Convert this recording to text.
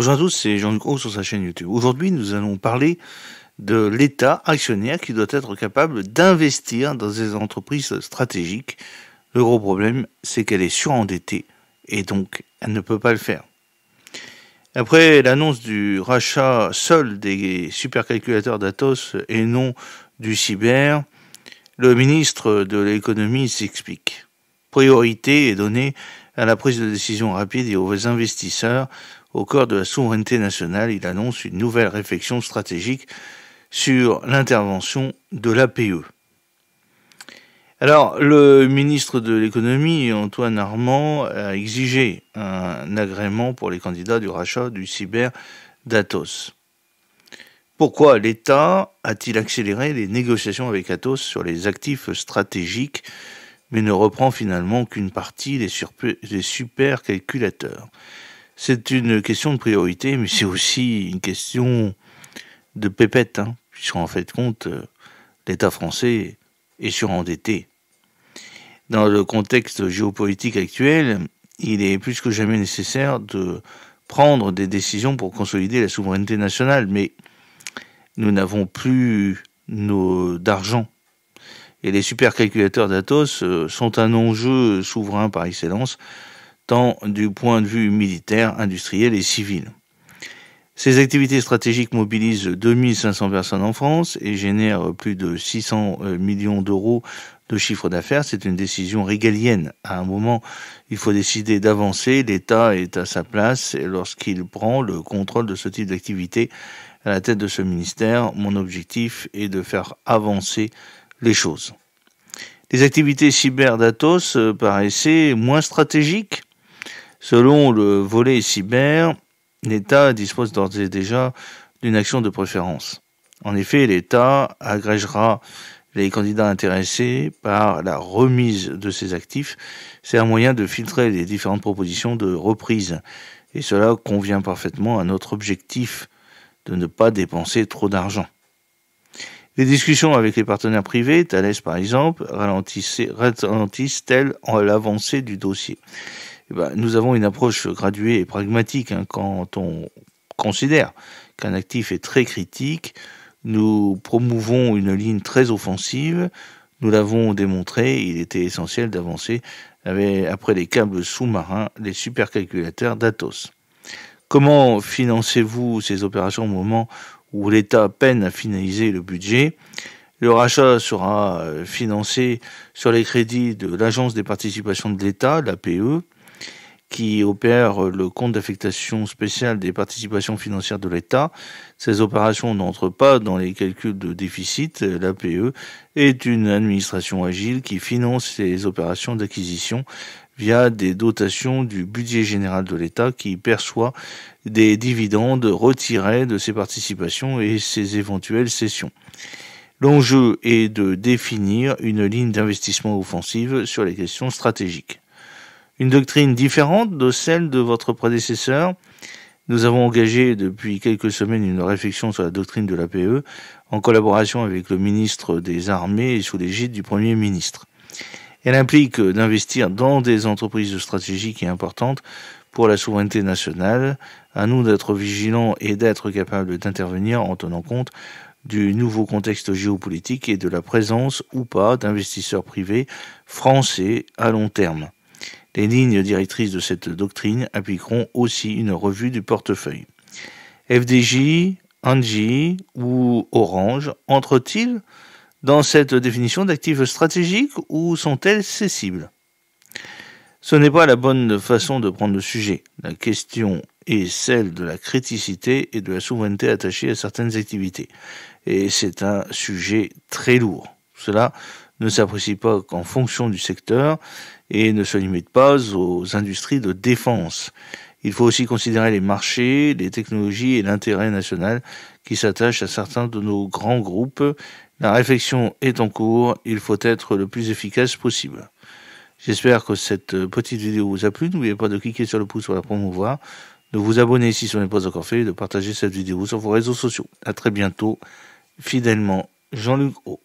Bonjour à tous, c'est Jean-Luc Roux sur sa chaîne YouTube. Aujourd'hui, nous allons parler de l'État actionnaire qui doit être capable d'investir dans des entreprises stratégiques. Le gros problème, c'est qu'elle est surendettée et donc elle ne peut pas le faire. Après l'annonce du rachat seul des supercalculateurs d'Atos et non du cyber, le ministre de l'économie s'explique. Priorité est donnée à la prise de décision rapide et aux investisseurs. Au cœur de la souveraineté nationale, il annonce une nouvelle réflexion stratégique sur l'intervention de l'APE. Alors, le ministre de l'économie, Antoine Armand, a exigé un agrément pour les candidats du rachat du cyber d'Atos. Pourquoi l'État a-t-il accéléré les négociations avec Atos sur les actifs stratégiques, mais ne reprend finalement qu'une partie des supercalculateurs? C'est une question de priorité, mais c'est aussi une question de pépette, puisqu'en fait compte, l'État français est surendetté. Dans le contexte géopolitique actuel, il est plus que jamais nécessaire de prendre des décisions pour consolider la souveraineté nationale, mais nous n'avons plus d'argent. Et les supercalculateurs d'Atos sont un enjeu souverain par excellence, tant du point de vue militaire, industriel et civil. Ces activités stratégiques mobilisent 2500 personnes en France et génèrent plus de 600 millions d'euros de chiffre d'affaires. C'est une décision régalienne. À un moment, il faut décider d'avancer. L'État est à sa place et lorsqu'il prend le contrôle de ce type d'activité à la tête de ce ministère, mon objectif est de faire avancer les choses. Les activités cyber d'Atos paraissaient moins stratégiques. Selon le volet cyber, l'État dispose d'ores et déjà d'une action de préférence. En effet, l'État agrégera les candidats intéressés par la remise de ces actifs. C'est un moyen de filtrer les différentes propositions de reprise. Et cela convient parfaitement à notre objectif de ne pas dépenser trop d'argent. Les discussions avec les partenaires privés, Thales par exemple, ralentissent-elles l'avancée du dossier? Nous avons une approche graduée et pragmatique quand on considère qu'un actif est très critique. Nous promouvons une ligne très offensive. Nous l'avons démontré, il était essentiel d'avancer après les câbles sous-marins, les supercalculateurs d'Atos. Comment financez-vous ces opérations au moment où l'État peine à finaliser le budget? Le rachat sera financé sur les crédits de l'Agence des participations de l'État, l'APE, qui opère le compte d'affectation spéciale des participations financières de l'État. Ces opérations n'entrent pas dans les calculs de déficit. L'APE est une administration agile qui finance les opérations d'acquisition via des dotations du budget général de l'État qui perçoit des dividendes retirés de ses participations et ses éventuelles cessions. L'enjeu est de définir une ligne d'investissement offensive sur les questions stratégiques. Une doctrine différente de celle de votre prédécesseur. Nous avons engagé depuis quelques semaines une réflexion sur la doctrine de l'APE en collaboration avec le ministre des Armées et sous l'égide du Premier ministre. Elle implique d'investir dans des entreprises stratégiques et importantes pour la souveraineté nationale. À nous d'être vigilants et d'être capables d'intervenir en tenant compte du nouveau contexte géopolitique et de la présence ou pas d'investisseurs privés français à long terme. Les lignes directrices de cette doctrine appliqueront aussi une revue du portefeuille. FDJ, Engie ou Orange entrent-ils dans cette définition d'actifs stratégiques ou sont-elles cessibles? Ce n'est pas la bonne façon de prendre le sujet. La question est celle de la criticité et de la souveraineté attachée à certaines activités. Et c'est un sujet très lourd. Cela ne s'apprécie pas qu'en fonction du secteur et ne se limite pas aux industries de défense. Il faut aussi considérer les marchés, les technologies et l'intérêt national qui s'attachent à certains de nos grands groupes. La réflexion est en cours, il faut être le plus efficace possible. J'espère que cette petite vidéo vous a plu. N'oubliez pas de cliquer sur le pouce pour la promouvoir, de vous abonner si ce n'est pas encore fait et de partager cette vidéo sur vos réseaux sociaux. À très bientôt. Fidèlement, Jean-Luc Roux.